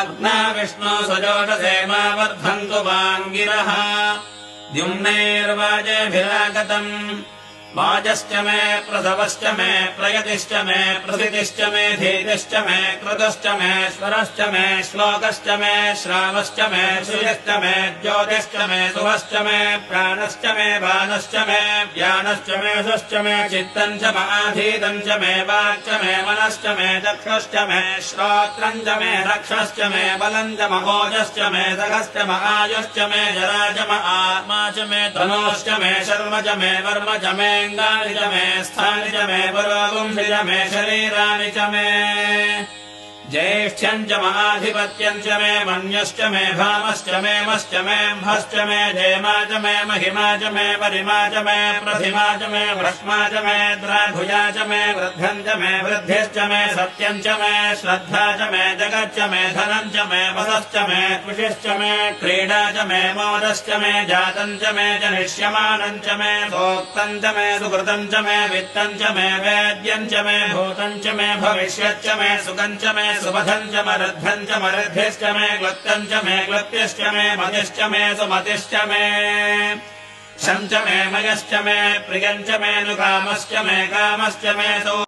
अग्ना विष्णु सजोषसेमा वर्धन्तु वाङ्गिरः द्युम्नैर्वाजेभिरागतम् वाजश्च मे प्रसवश्च मे प्रयतिश्च मे प्रसितिश्च मे धीतिश्च मे कृतश्च मे स्वरश्च मे श्लोकश्च मे श्रावश्च मे श्रुयश्च मे ज्योतिश्च मे सुभश्च मे प्राणश्च मे बाणश्च मे व्यानश्च मे शश्च मे चित्तम् च माधीतम् च मे वाक्च मे मनश्च मे चक्षुश्च मे श्रोत्रम् च मे रक्षश्च मे बलम् च महोजश्च मे सखश्च आयुश्च मे जरा च आत्मा च मे तनोश्च मे शर्म च मे वर्म च मे ङ्गानि च मे स्थानि च मे पुरोगुंसि च मे शरीराणि च मे ज्येष्ठ्यम् च माधिपत्यम् च मे मन्यश्च मे भामश्च मे मश्च मे म्भश्च मे जयमा च मे महिमा च मे परिमा च मे प्रथिमा च मे भ्रष्मा च मे द्राघुजा च मे वृद्धम् च मे वृद्धिश्च मे सत्यम् च मे श्रद्धा च मे जगच्च मे धनम् च मे वसश्च मे कृषिश्च मे क्रीडा च मे मोदश्च मे जातम् च मे जनिष्यमानम् च मे सोक्तम् च मे सुकृतम् च मे वित्तम् च मे वेद्यम् च मे भूतम् च मे भविष्यच्च मे सुखम् च मे सुबधम् च मरुद्धम् च मरुद्भिश्च मे क्लुप्तम् च मे क्लुप्त्यश्च मे मतिश्च मे सुमतिश्च मे शम् च मे मयश्च मे प्रियम् च मे नुकामश्च मे कामश्च मे